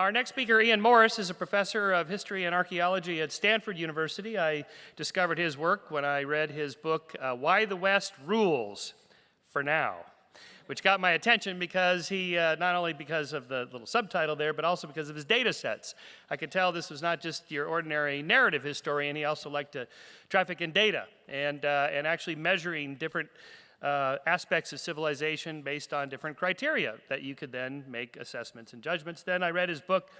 Our next speaker, Ian Morris, is a professor of history and archaeology at Stanford University. I discovered his work when I read his book, Why the West Rules for Now, which got my attention because he, not only because of the little subtitle there, but also because of his data sets. I could tell this was not just your ordinary narrative historian. He also liked to traffic in data and actually measuring different aspects of civilization based on different criteria that you could then make assessments and judgments. Then I read his book,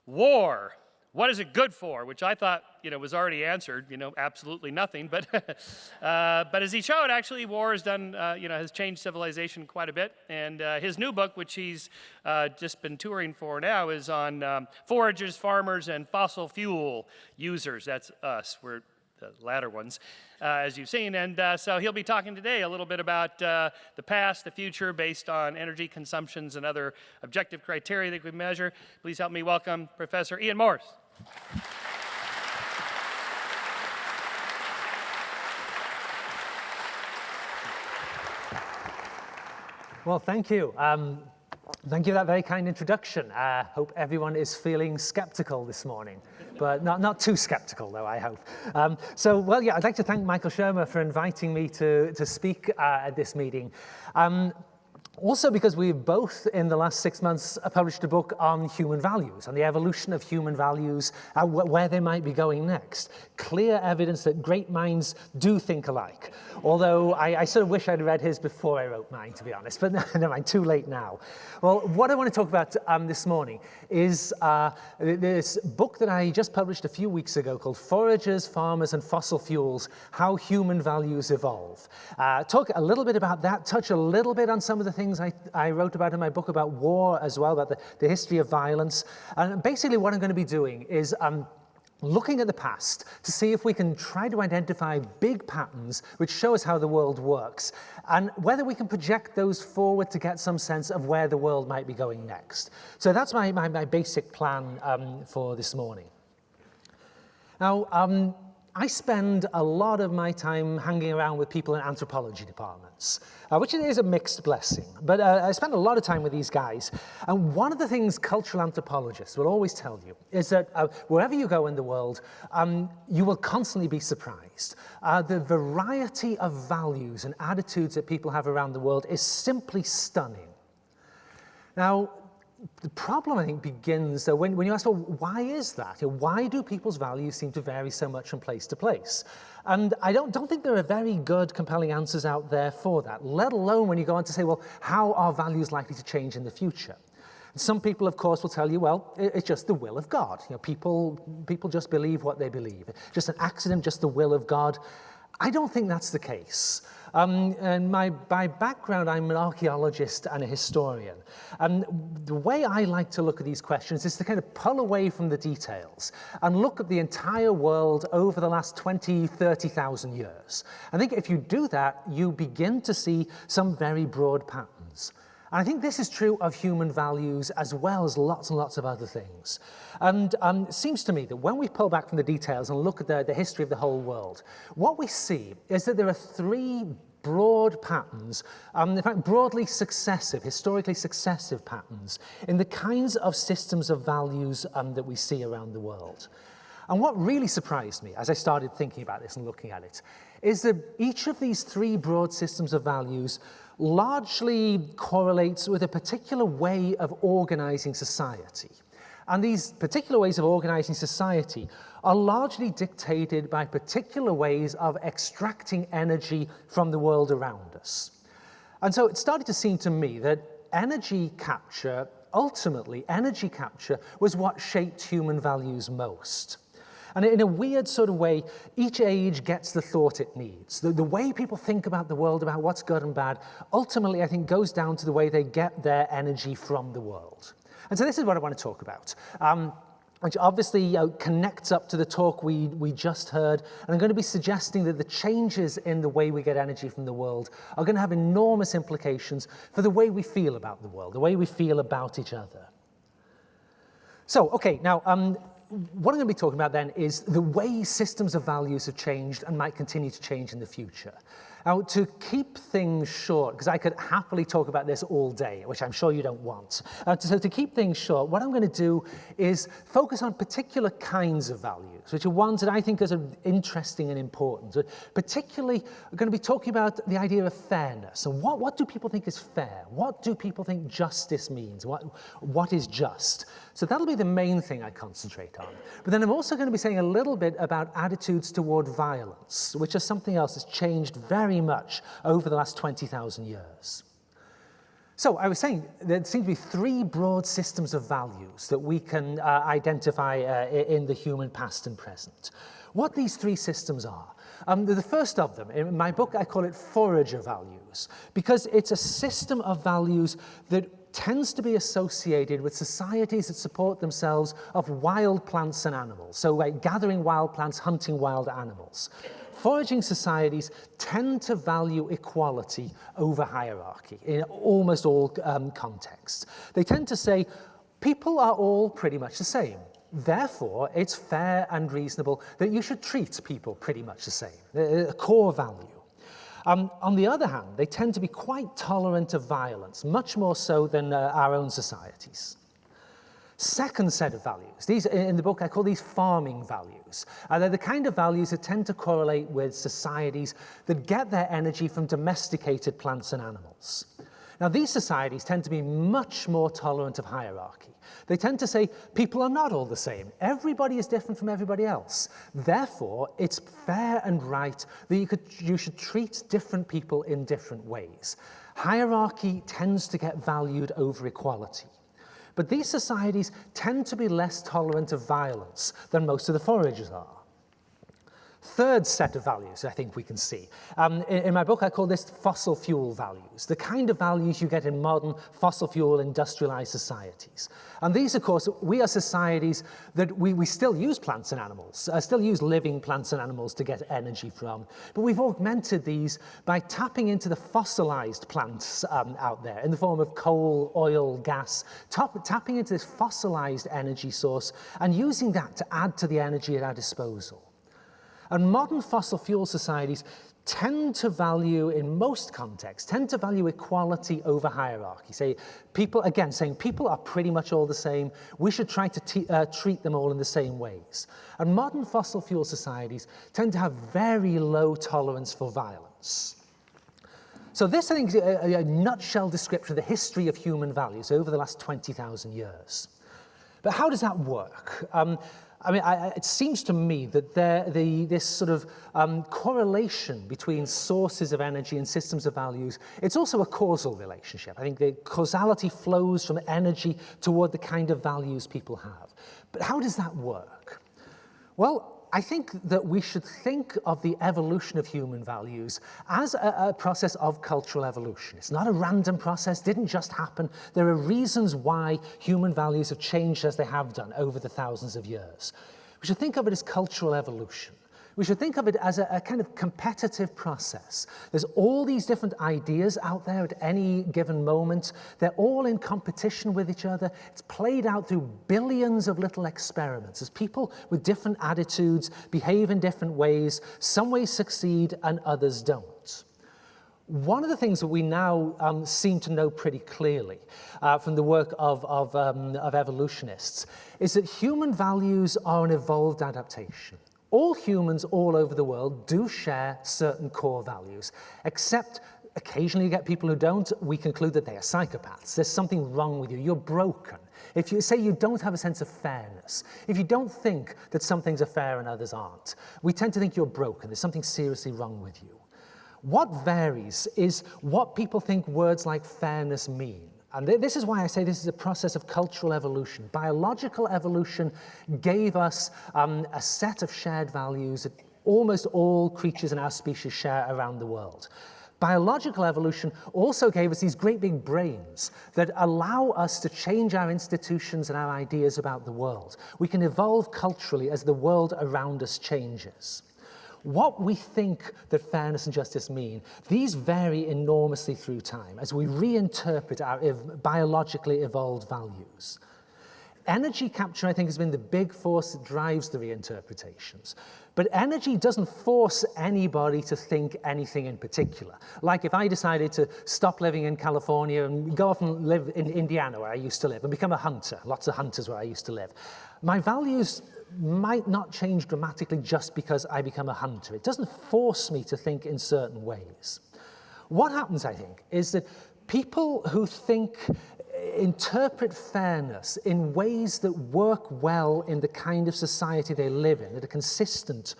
War, What is it good for? Which I thought, was already answered, absolutely nothing. But as he showed, actually, war has done, has changed civilization quite a bit. And his new book, which he's just been touring for now, is on foragers, farmers, and fossil fuel users. That's us. We're the latter ones, as you've seen. And so he'll be talking today a little bit about the past, the future, based on energy consumptions and other objective criteria that we measure. Please help me welcome Professor Ian Morris. Well, thank you. Thank you for that very kind introduction. Hope everyone is feeling skeptical this morning, but not too skeptical, though, I hope. I'd like to thank Michael Shermer for inviting me to speak at this meeting. Also because we've both, in the last 6 months, published a book on human values, on the evolution of human values, where they might be going next. Clear evidence that great minds do think alike. Although I sort of wish I'd read his before I wrote mine, to be honest, but never mind, too late now. Well, what I want to talk about this morning is this book that I just published a few weeks ago called Foragers, Farmers, and Fossil Fuels, How Human Values Evolve. Talk a little bit about that, touch a little bit on some of the things I wrote about in my book about war as well, about the history of violence. And basically what I'm going to be doing is looking at the past to see if we can try to identify big patterns which show us how the world works, and whether we can project those forward to get some sense of where the world might be going next. So that's my basic plan for this morning. Now, I spend a lot of my time hanging around with people in anthropology departments, which is a mixed blessing. But I spend a lot of time with these guys. And one of the things cultural anthropologists will always tell you is that wherever you go in the world, you will constantly be surprised. The variety of values and attitudes that people have around the world is simply stunning. Now, the problem, I think, begins when you ask, well, why is that? Why do people's values seem to vary so much from place to place? And I don't think there are very good, compelling answers out there for that, let alone when you go on to say, well, how are values likely to change in the future? Some people, of course, will tell you, well, it's just the will of God. People just believe what they believe. Just an accident, just the will of God. I don't think that's the case. And by background, I'm an archaeologist and a historian. And the way I like to look at these questions is to kind of pull away from the details and look at the entire world over the last 20, 30,000 years. I think if you do that, you begin to see some very broad patterns. And I think this is true of human values as well as lots and lots of other things. And it seems to me that when we pull back from the details and look at the history of the whole world, what we see is that there are three broad patterns, in fact, broadly successive, historically successive patterns in the kinds of systems of values that we see around the world. And what really surprised me as I started thinking about this and looking at it is that each of these three broad systems of values largely correlates with a particular way of organizing society. And these particular ways of organizing society are largely dictated by particular ways of extracting energy from the world around us. And so it started to seem to me that ultimately energy capture was what shaped human values most. And in a weird sort of way, each age gets the thought it needs. The way people think about the world, about what's good and bad, ultimately, I think, goes down to the way they get their energy from the world. And so this is what I want to talk about, which obviously connects up to the talk we just heard. And I'm going to be suggesting that the changes in the way we get energy from the world are going to have enormous implications for the way we feel about the world, the way we feel about each other. So, okay, now, what I'm going to be talking about then is the way systems of values have changed and might continue to change in the future. Now, to keep things short, because I could happily talk about this all day, which I'm sure you don't want. So to keep things short, what I'm going to do is focus on particular kinds of values, which are ones that I think are interesting and important. Particularly, we're going to be talking about the idea of fairness. And what do people think is fair? What do people think justice means? What is just? So that'll be the main thing I concentrate on. But then I'm also going to be saying a little bit about attitudes toward violence, which is something else that's changed very much over the last 20,000 years. So I was saying there seem to be three broad systems of values that we can identify in the human past and present. What these three systems are. The first of them, in my book, I call it Forager values, because it's a system of values that tends to be associated with societies that support themselves of wild plants and animals. So like gathering wild plants, hunting wild animals. Foraging societies tend to value equality over hierarchy in almost all contexts. They tend to say, people are all pretty much the same. Therefore, it's fair and reasonable that you should treat people pretty much the same, a core value. On the other hand, they tend to be quite tolerant of violence, much more so than our own societies. Second set of values, these in the book I call these farming values. They're the kind of values that tend to correlate with societies that get their energy from domesticated plants and animals. Now, these societies tend to be much more tolerant of hierarchy. They tend to say people are not all the same. Everybody is different from everybody else. Therefore, it's fair and right that you should treat different people in different ways. Hierarchy tends to get valued over equality. But these societies tend to be less tolerant of violence than most of the foragers are. Third set of values I think we can see. In my book, I call this fossil fuel values, the kind of values you get in modern fossil fuel industrialized societies. And these, of course, we are societies that we still use plants and animals, still use living plants and animals to get energy from. But we've augmented these by tapping into the fossilized plants out there in the form of coal, oil, gas, tapping into this fossilized energy source and using that to add to the energy at our disposal. And modern fossil fuel societies tend to value, in most contexts, tend to value equality over hierarchy. Saying people are pretty much all the same. We should try to treat them all in the same ways. And modern fossil fuel societies tend to have very low tolerance for violence. So this, I think, is a nutshell description of the history of human values over the last 20,000 years. But how does that work? It seems to me that this sort of correlation between sources of energy and systems of values, it's also a causal relationship. I think the causality flows from energy toward the kind of values people have. But how does that work? Well, I think that we should think of the evolution of human values as a process of cultural evolution. It's not a random process, didn't just happen. There are reasons why human values have changed as they have done over the thousands of years. We should think of it as cultural evolution. We should think of it as a kind of competitive process. There's all these different ideas out there at any given moment. They're all in competition with each other. It's played out through billions of little experiments as people with different attitudes behave in different ways. Some ways succeed and others don't. One of the things that we now seem to know pretty clearly from the work of evolutionists is that human values are an evolved adaptation. All humans all over the world do share certain core values, except occasionally you get people who don't. We conclude that they are psychopaths. There's something wrong with you. You're broken. If you say you don't have a sense of fairness, if you don't think that some things are fair and others aren't, we tend to think you're broken. There's something seriously wrong with you. What varies is what people think words like fairness mean. And this is why I say this is a process of cultural evolution. Biological evolution gave us a set of shared values that almost all creatures in our species share around the world. Biological evolution also gave us these great big brains that allow us to change our institutions and our ideas about the world. We can evolve culturally as the world around us changes. What we think that fairness and justice mean, these vary enormously through time as we reinterpret our biologically evolved values. Energy capture, I think, has been the big force that drives the reinterpretations. But energy doesn't force anybody to think anything in particular. Like if I decided to stop living in California and go off and live in Indiana, where I used to live, and become a hunter, lots of hunters where I used to live, my values might not change dramatically just because I become a hunter. It doesn't force me to think in certain ways. What happens, I think, is that people who interpret fairness in ways that work well in the kind of society they live in, that are consistent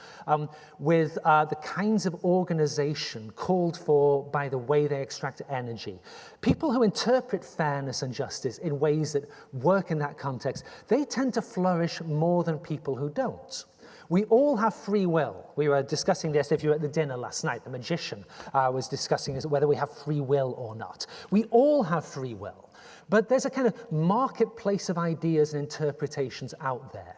with the kinds of organization called for by the way they extract energy. People who interpret fairness and justice in ways that work in that context, they tend to flourish more than people who don't. We all have free will. We were discussing this if you were at the dinner last night. The magician was discussing this, whether we have free will or not. We all have free will. But there's a kind of marketplace of ideas and interpretations out there.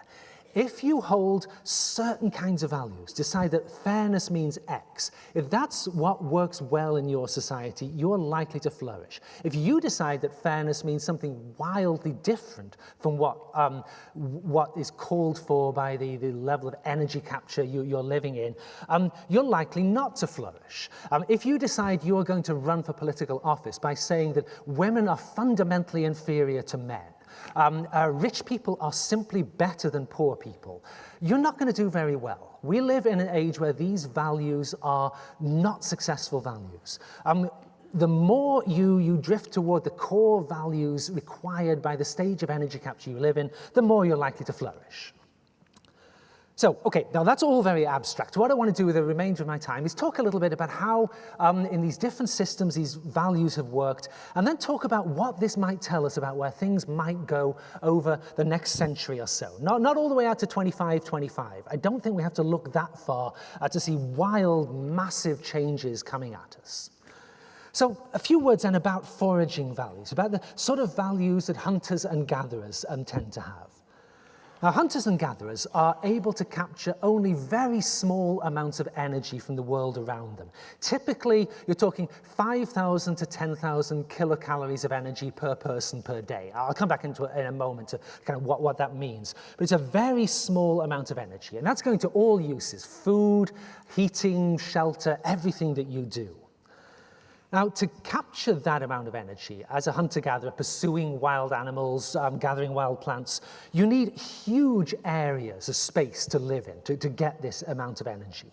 If you hold certain kinds of values, decide that fairness means X, if that's what works well in your society, you're likely to flourish. If you decide that fairness means something wildly different from what is called for by the level of energy capture you're living in, you're likely not to flourish. If you decide you're going to run for political office by saying that women are fundamentally inferior to men, rich people are simply better than poor people, you're not going to do very well. We live in an age where these values are not successful values. The more you drift toward the core values required by the stage of energy capture you live in, the more you're likely to flourish. So, okay, now that's all very abstract. What I want to do with the remainder of my time is talk a little bit about how in these different systems these values have worked, and then talk about what this might tell us about where things might go over the next century or so. Not all the way out to 2525. I don't think we have to look that far to see wild, massive changes coming at us. So a few words then about foraging values, about the sort of values that hunters and gatherers tend to have. Now, hunters and gatherers are able to capture only very small amounts of energy from the world around them. Typically, you're talking 5,000 to 10,000 kilocalories of energy per person per day. I'll come back into it in a moment to kind of what that means. But it's a very small amount of energy, and that's going to all uses: food, heating, shelter, everything that you do. Now, to capture that amount of energy as a hunter-gatherer pursuing wild animals, gathering wild plants, you need huge areas of space to live in to get this amount of energy.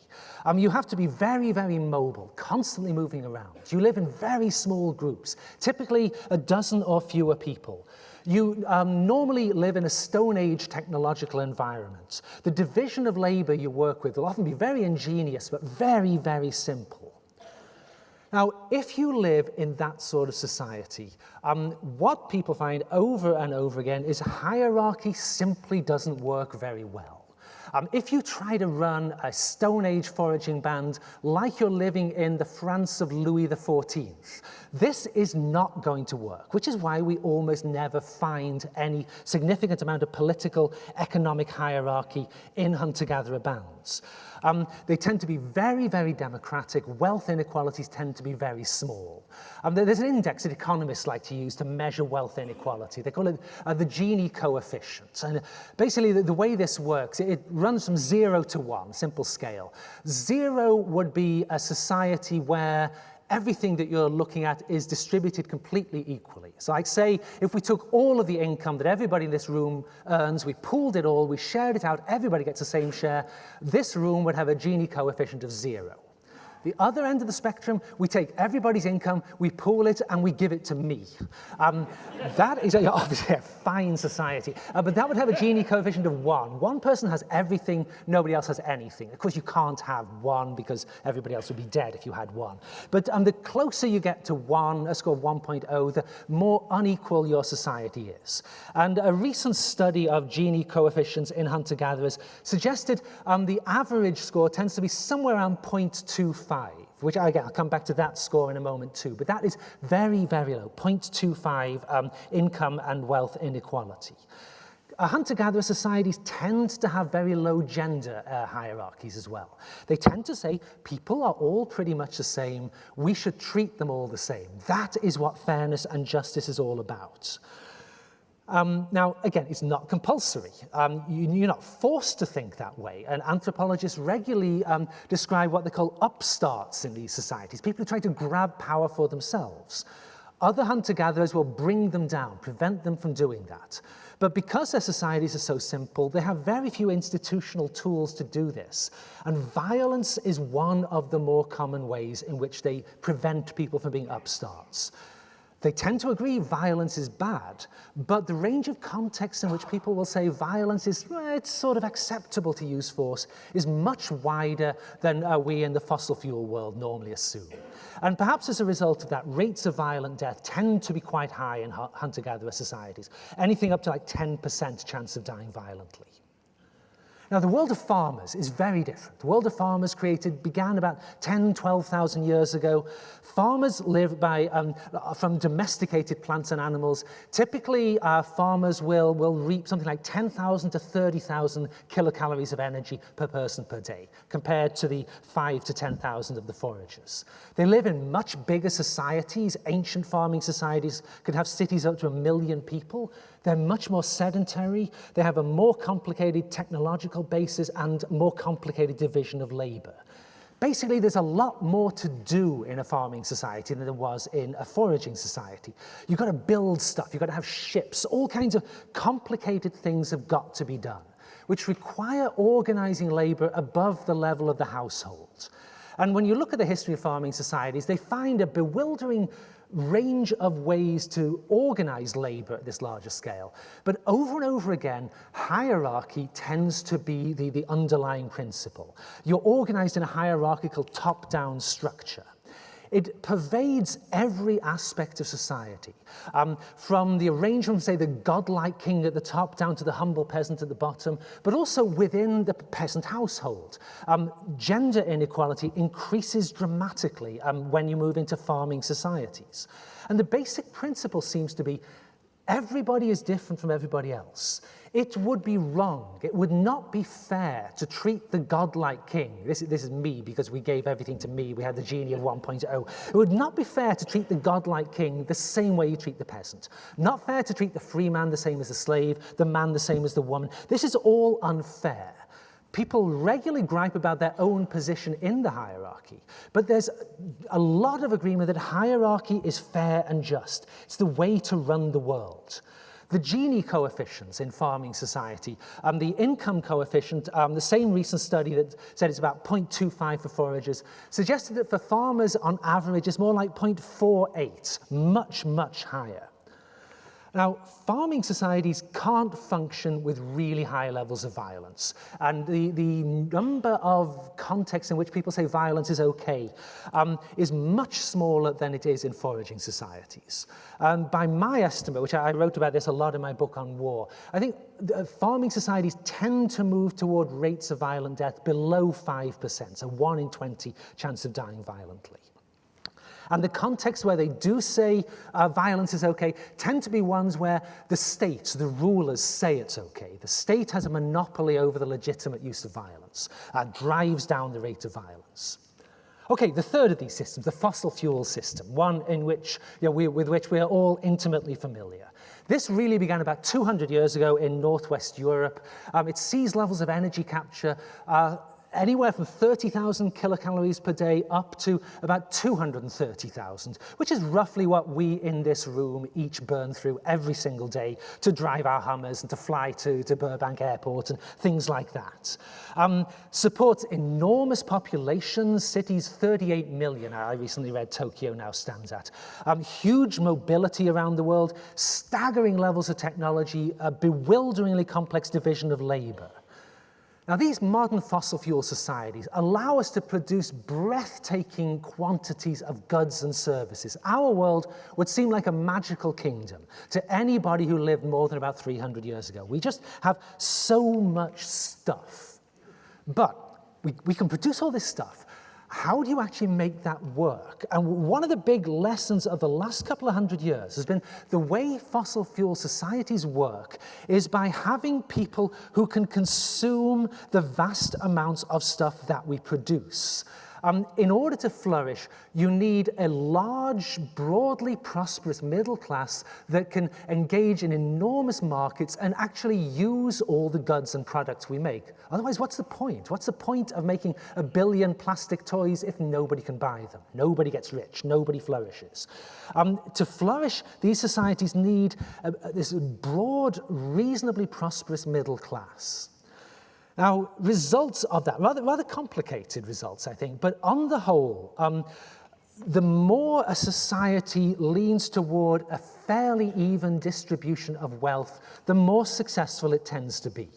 You have to be very, very mobile, constantly moving around. You live in very small groups, typically a dozen or fewer people. You normally live in a Stone Age technological environment. The division of labor you work with will often be very ingenious, but very, very simple. Now, if you live in that sort of society, what people find over and over again is hierarchy simply doesn't work very well. If you try to run a Stone Age foraging band like you're living in the France of Louis XIV, this is not going to work, which is why we almost never find any significant amount of political, economic hierarchy in hunter-gatherer bands. They tend to be very, very democratic. Wealth inequalities tend to be very small. There's an index that economists like to use to measure wealth inequality. They call it the Gini coefficient. And basically, the way this works, it runs from 0 to 1, simple scale. 0 would be a society where everything that you're looking at is distributed completely equally. So I'd say if we took all of the income that everybody in this room earns, we pooled it all, we shared it out, everybody gets the same share, this room would have a Gini coefficient of 0. The other end of the spectrum, we take everybody's income, we pool it, and we give it to me. That is obviously a fine society, but that would have a Gini coefficient of 1. One person has everything, nobody else has anything. Of course, you can't have 1 because everybody else would be dead if you had 1. But the closer you get to 1, a score of 1.0, the more unequal your society is. And a recent study of Gini coefficients in hunter-gatherers suggested the average score tends to be somewhere around 0.25. Which, again, I'll come back to that score in a moment too, but that is very, very low, 0.25 income and wealth inequality. Hunter-gatherer societies tend to have very low gender hierarchies as well. They tend to say people are all pretty much the same, we should treat them all the same. That is what fairness and justice is all about. Now, again, it's not compulsory. You're not forced to think that way. And anthropologists regularly describe what they call upstarts in these societies, people who try to grab power for themselves. Other hunter-gatherers will bring them down, prevent them from doing that. But because their societies are so simple, they have very few institutional tools to do this. And violence is one of the more common ways in which they prevent people from being upstarts. They tend to agree violence is bad, but the range of contexts in which people will say violence is it's sort of acceptable to use force is much wider than we in the fossil fuel world normally assume. And perhaps as a result of that, rates of violent death tend to be quite high in hunter-gatherer societies, anything up to like 10% chance of dying violently. Now, the world of farmers is very different. The world of farmers began about 10, 12,000 years ago. Farmers live from domesticated plants and animals. Typically, farmers will reap something like 10,000 to 30,000 kilocalories of energy per person per day, compared to the 5 to 10,000 of the foragers. They live in much bigger societies. Ancient farming societies could have cities up to 1 million people. They're much more sedentary. They have a more complicated technological basis and more complicated division of labor. Basically, there's a lot more to do in a farming society than there was in a foraging society. You've got to build stuff. You've got to have ships. All kinds of complicated things have got to be done, which require organizing labor above the level of the household. And when you look at the history of farming societies, they find a bewildering range of ways to organize labor at this larger scale. But over and over again, hierarchy tends to be the underlying principle. You're organized in a hierarchical top-down structure. It pervades every aspect of society, from the arrangement, say, the godlike king at the top down to the humble peasant at the bottom, but also within the peasant household. Gender inequality increases dramatically when you move into farming societies. And the basic principle seems to be everybody is different from everybody else. It would be wrong, it would not be fair to treat the godlike king, this is me because we gave everything to me, we had the Gini of 1.0, it would not be fair to treat the godlike king the same way you treat the peasant. Not fair to treat the free man the same as the slave, the man the same as the woman. This is all unfair. People regularly gripe about their own position in the hierarchy, but there's a lot of agreement that hierarchy is fair and just. It's the way to run the world. The Gini coefficients in farming society, the income coefficient, the same recent study that said it's about 0.25 for foragers, suggested that for farmers on average it's more like 0.48, much, much higher. Now, farming societies can't function with really high levels of violence. And the number of contexts in which people say violence is okay is much smaller than it is in foraging societies. By my estimate, which I wrote about this a lot in my book on war, I think farming societies tend to move toward rates of violent death below 5%, so 1 in 20 chance of dying violently. And the contexts where they do say violence is okay tend to be ones where the state, the rulers, say it's okay. The state has a monopoly over the legitimate use of violence, drives down the rate of violence. Okay, the third of these systems, the fossil fuel system, one in which, with which we are all intimately familiar. This really began about 200 years ago in Northwest Europe. It sees levels of energy capture anywhere from 30,000 kilocalories per day up to about 230,000, which is roughly what we in this room each burn through every single day to drive our Hummers and to fly to Burbank Airport and things like that. Supports enormous populations, cities 38 million, I recently read Tokyo now stands at. Huge mobility around the world, staggering levels of technology, a bewilderingly complex division of labor. Now, these modern fossil fuel societies allow us to produce breathtaking quantities of goods and services. Our world would seem like a magical kingdom to anybody who lived more than about 300 years ago. We just have so much stuff. But we can produce all this stuff. How do you actually make that work? And one of the big lessons of the last couple of hundred years has been the way fossil fuel societies work is by having people who can consume the vast amounts of stuff that we produce. In order to flourish, you need a large, broadly prosperous middle class that can engage in enormous markets and actually use all the goods and products we make. Otherwise, what's the point? What's the point of making 1 billion plastic toys if nobody can buy them? Nobody gets rich, nobody flourishes. To flourish, these societies need this broad, reasonably prosperous middle class. Now, results of that, rather complicated results, I think, but on the whole, the more a society leans toward a fairly even distribution of wealth, the more successful it tends to be.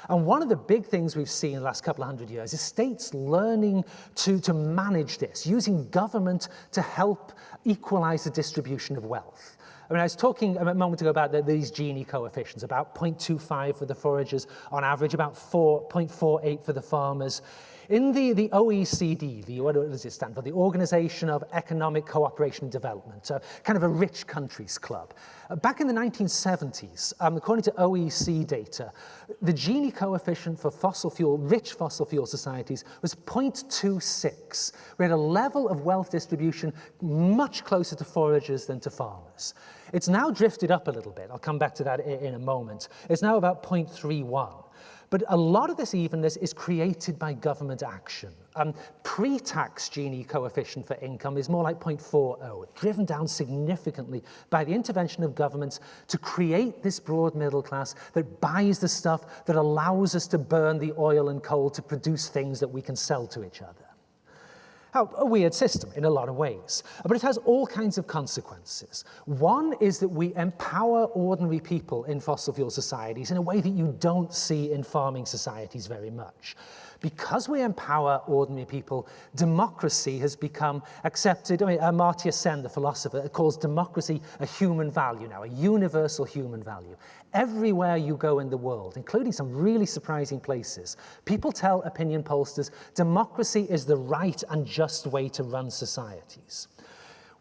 And one of the big things we've seen in the last couple of hundred years is states learning to manage this, using government to help equalize the distribution of wealth. I mean, I was talking a moment ago about these Gini coefficients, about 0.25 for the foragers on average, about 0.48 for the farmers. In the OECD, what does it stand for? The Organization of Economic Cooperation and Development, kind of a rich countries club. Back in the 1970s, according to OECD data, the Gini coefficient for rich fossil fuel societies was 0.26. We had a level of wealth distribution much closer to foragers than to farmers. It's now drifted up a little bit. I'll come back to that in a moment. It's now about 0.31. But a lot of this evenness is created by government action. Pre-tax Gini coefficient for income is more like 0.40, driven down significantly by the intervention of governments to create this broad middle class that buys the stuff that allows us to burn the oil and coal to produce things that we can sell to each other. A weird system in a lot of ways, but it has all kinds of consequences. One is that we empower ordinary people in fossil fuel societies in a way that you don't see in farming societies very much. Because we empower ordinary people, democracy has become accepted. I mean, Amartya Sen, the philosopher, calls democracy a human value now, a universal human value. Everywhere you go in the world, including some really surprising places, people tell opinion pollsters democracy is the right and just way to run societies.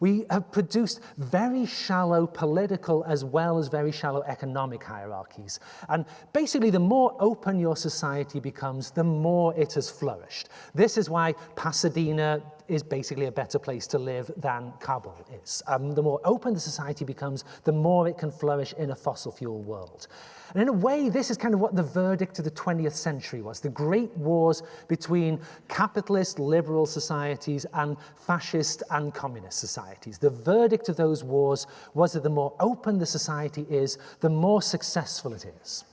We have produced very shallow political as well as very shallow economic hierarchies. And basically, the more open your society becomes, the more it has flourished. This is why Pasadena is basically a better place to live than Kabul is. The more open the society becomes, the more it can flourish in a fossil fuel world. And in a way, this is kind of what the verdict of the 20th century was, the great wars between capitalist liberal societies and fascist and communist societies. The verdict of those wars was that the more open the society is, the more successful it is.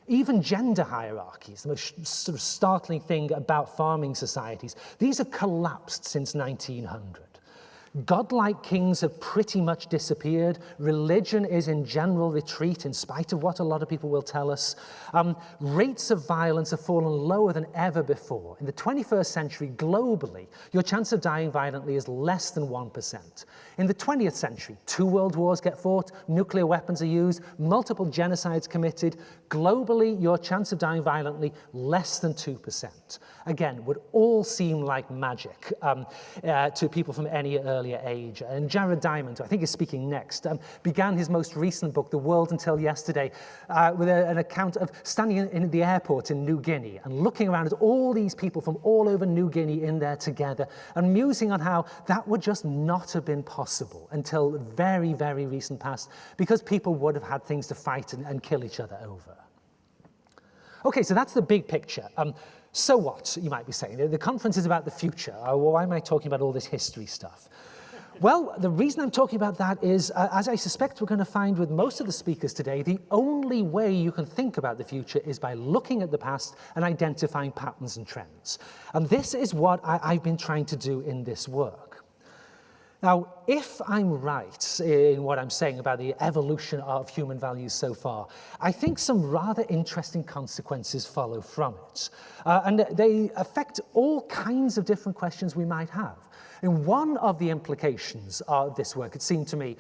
Even gender hierarchies, the most sort of startling thing about farming societies, these have collapsed since 1900. Godlike kings have pretty much disappeared. Religion is in general retreat, in spite of what a lot of people will tell us. Rates of violence have fallen lower than ever before. In the 21st century, globally, your chance of dying violently is less than 1%. In the 20th century, 2 world wars get fought, nuclear weapons are used, multiple genocides committed. Globally, your chance of dying violently, less than 2%. Again, would all seem like magic to people from any earlier age. And Jared Diamond, who I think is speaking next, began his most recent book, The World Until Yesterday, with an account of standing in the airport in New Guinea and looking around at all these people from all over New Guinea in there together and musing on how that would just not have been possible until the very, very recent past, because people would have had things to fight and kill each other over. Okay, so that's the big picture. So what, you might be saying? The conference is about the future. Why am I talking about all this history stuff? Well, the reason I'm talking about that is, as I suspect we're going to find with most of the speakers today, the only way you can think about the future is by looking at the past and identifying patterns and trends. And this is what I've been trying to do in this work. Now, if I'm right in what I'm saying about the evolution of human values so far, I think some rather interesting consequences follow from it. And they affect all kinds of different questions we might have. And one of the implications of this work, it seemed to me,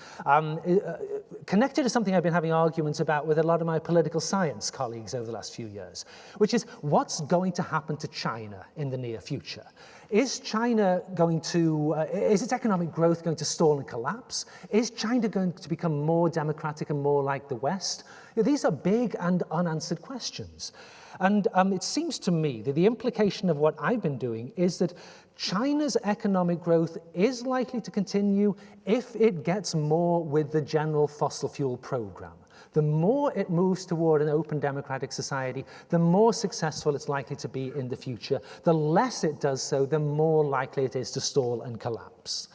connected to something I've been having arguments about with a lot of my political science colleagues over the last few years, which is what's going to happen to China in the near future? Is China going to, is its economic growth going to stall and collapse? Is China going to become more democratic and more like the West? These are big and unanswered questions. And it seems to me that the implication of what I've been doing is that China's economic growth is likely to continue if it gets more with the general fossil fuel program. The more it moves toward an open democratic society, the more successful it's likely to be in the future. The less it does so, the more likely it is to stall and collapse.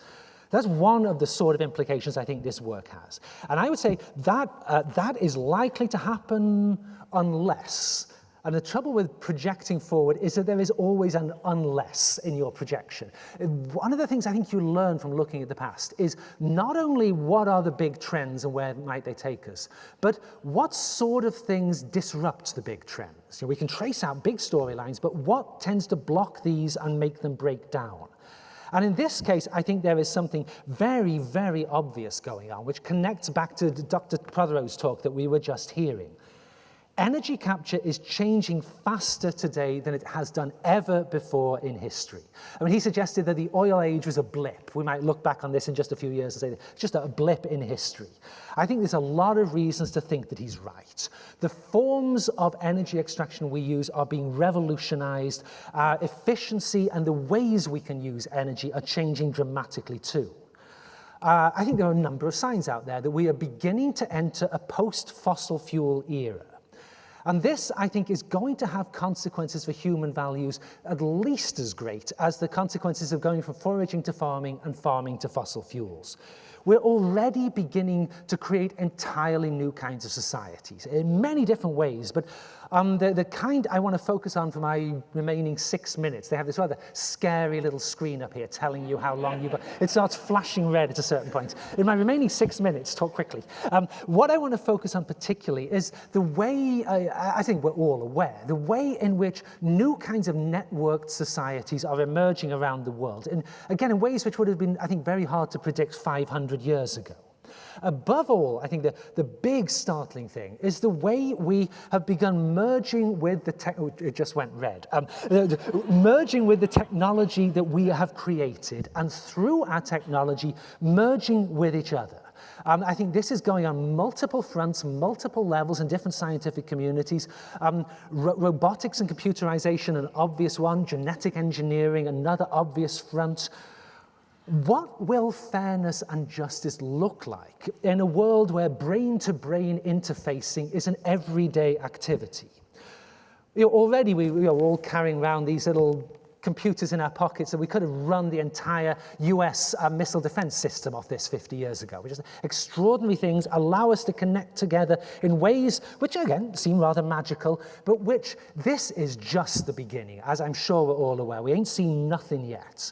That's one of the sort of implications I think this work has. And I would say that that is likely to happen unless, and the trouble with projecting forward is that there is always an unless in your projection. One of the things I think you learn from looking at the past is not only what are the big trends and where might they take us, but what sort of things disrupt the big trends. We can trace out big storylines, but what tends to block these and make them break down? And in this case, I think there is something very, very obvious going on, which connects back to Dr. Prothero's talk that we were just hearing. Energy capture is changing faster today than it has done ever before in history. I mean, he suggested that the oil age was a blip. We might look back on this in just a few years and say it's just a blip in history. I think there's a lot of reasons to think that he's right. The forms of energy extraction we use are being revolutionized. Our efficiency and the ways we can use energy are changing dramatically too. I think there are a number of signs out there that we are beginning to enter a post-fossil fuel era. And this, I think, is going to have consequences for human values at least as great as the consequences of going from foraging to farming and farming to fossil fuels. We're already beginning to create entirely new kinds of societies in many different ways, but the kind I want to focus on for my remaining 6 minutes, they have this rather scary little screen up here telling you how long you've got. It starts flashing red at a certain point. In my remaining 6 minutes, talk quickly. What I want to focus on particularly is the way, I think we're all aware, the way in which new kinds of networked societies are emerging around the world. And again, in ways which would have been, I think, very hard to predict 500 years ago. Above all, I think the big startling thing is the way we have begun merging with it just went red, merging with the technology that we have created, and through our technology, merging with each other. I think this is going on multiple fronts, multiple levels in different scientific communities. Robotics and computerization, an obvious one. Genetic engineering, another obvious front. What will fairness and justice look like in a world where brain-to-brain interfacing is an everyday activity? Already we are all carrying around these little computers in our pockets, and we could have run the entire US missile defense system off this 50 years ago, which is extraordinary things allow us to connect together in ways which, again, seem rather magical, but which this is just the beginning, as I'm sure we're all aware. We ain't seen nothing yet.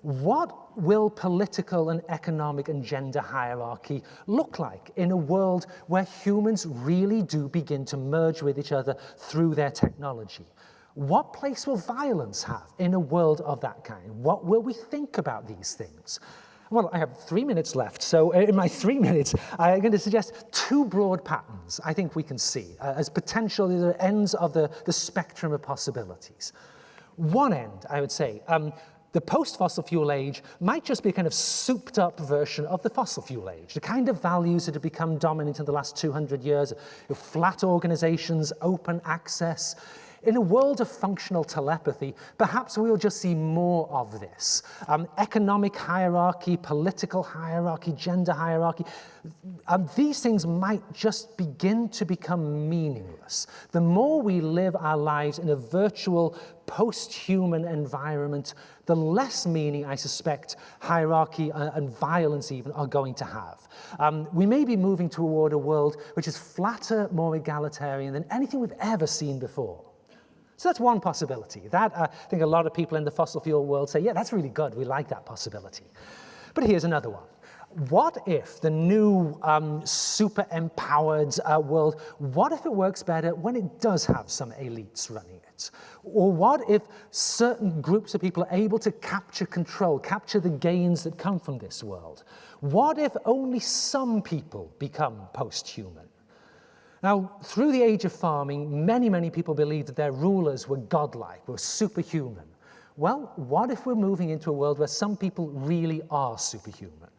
What will political and economic and gender hierarchy look like in a world where humans really do begin to merge with each other through their technology? What place will violence have in a world of that kind? What will we think about these things? Well, I have 3 minutes left, so in my 3 minutes, I'm going to suggest two broad patterns I think we can see as potential ends of the spectrum of possibilities. One end, I would say, the post-fossil fuel age might just be a kind of souped-up version of the fossil fuel age, the kind of values that have become dominant in the last 200 years, flat organizations, open access. In a world of functional telepathy, perhaps we'll just see more of this. Economic hierarchy, political hierarchy, gender hierarchy, these things might just begin to become meaningless. The more we live our lives in a virtual, post-human environment, the less meaning, I suspect, hierarchy and violence even are going to have. We may be moving toward a world which is flatter, more egalitarian than anything we've ever seen before. So that's one possibility. That, I think a lot of people in the fossil fuel world say, yeah, that's really good. We like that possibility. But here's another one. What if the new super empowered world, what if it works better when it does have some elites running it? Or what if certain groups of people are able to capture control, capture the gains that come from this world? What if only some people become post-human? Now, through the age of farming, many, many people believed that their rulers were godlike, were superhuman. Well, what if we're moving into a world where some people really are superhuman?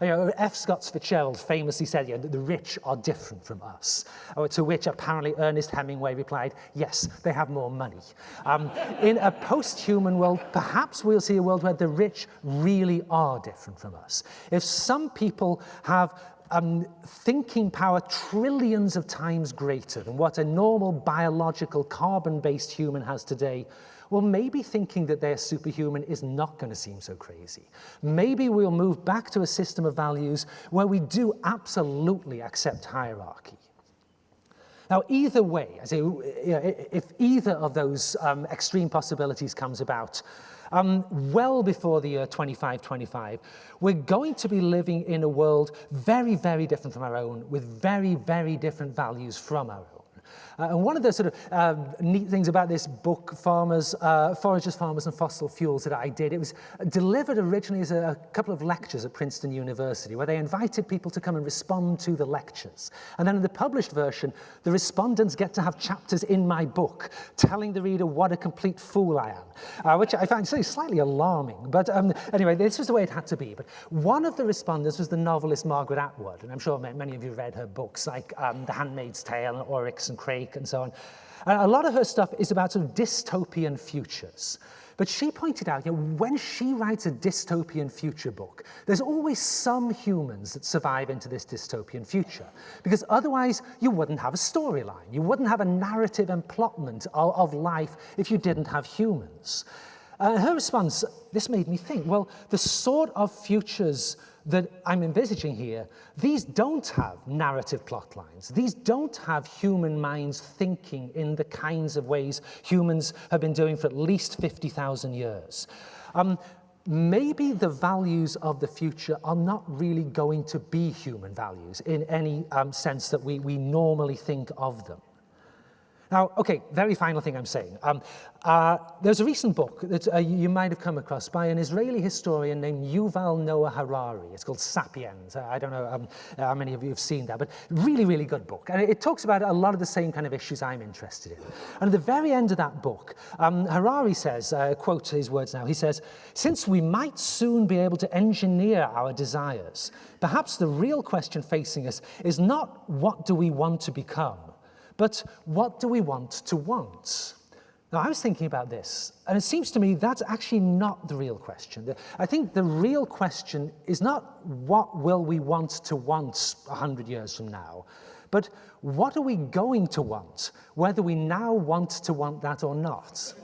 You know, F. Scott Fitzgerald famously said, that the rich are different from us, to which apparently Ernest Hemingway replied, yes, they have more money. In a post-human world, perhaps we'll see a world where the rich really are different from us. If some people have thinking power trillions of times greater than what a normal biological carbon-based human has today, well, maybe thinking that they're superhuman is not going to seem so crazy. Maybe we'll move back to a system of values where we do absolutely accept hierarchy. Now, either way, if either of those extreme possibilities comes about, well before the year 2525, we're going to be living in a world very, very different from our own, with very, very different values from our own. And one of the sort of neat things about this book, Foragers, Farmers and Fossil Fuels, that I did, it was delivered originally as a couple of lectures at Princeton University, where they invited people to come and respond to the lectures. And then in the published version, the respondents get to have chapters in my book, telling the reader what a complete fool I am, which I find slightly alarming. But anyway, this was the way it had to be. But one of the respondents was the novelist Margaret Atwood, and I'm sure many of you read her books, like The Handmaid's Tale and Oryx and Crake and so on. And a lot of her stuff is about sort of dystopian futures. But she pointed out, when she writes a dystopian future book, there's always some humans that survive into this dystopian future, because otherwise you wouldn't have a storyline. You wouldn't have a narrative and plotment of life if you didn't have humans. Her response, this made me think, well, the sort of futures that I'm envisaging here, these don't have narrative plot lines. These don't have human minds thinking in the kinds of ways humans have been doing for at least 50,000 years. Maybe the values of the future are not really going to be human values in any sense that we normally think of them. Now, okay, very final thing I'm saying. There's a recent book that you might have come across by an Israeli historian named Yuval Noah Harari. It's called Sapiens. I don't know how many of you have seen that, but really, really good book. And it talks about a lot of the same kind of issues I'm interested in. And at the very end of that book, Harari says, quote his words now, he says, "Since we might soon be able to engineer our desires, perhaps the real question facing us is not what do we want to become, but what do we want to want?" Now, I was thinking about this, and it seems to me that's actually not the real question. I think the real question is not what will we want to want 100 years from now, but what are we going to want, whether we now want to want that or not.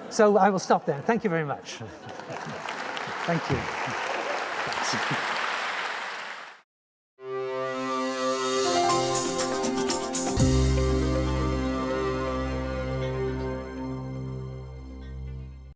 So I will stop there. Thank you very much. Thank you. Thanks.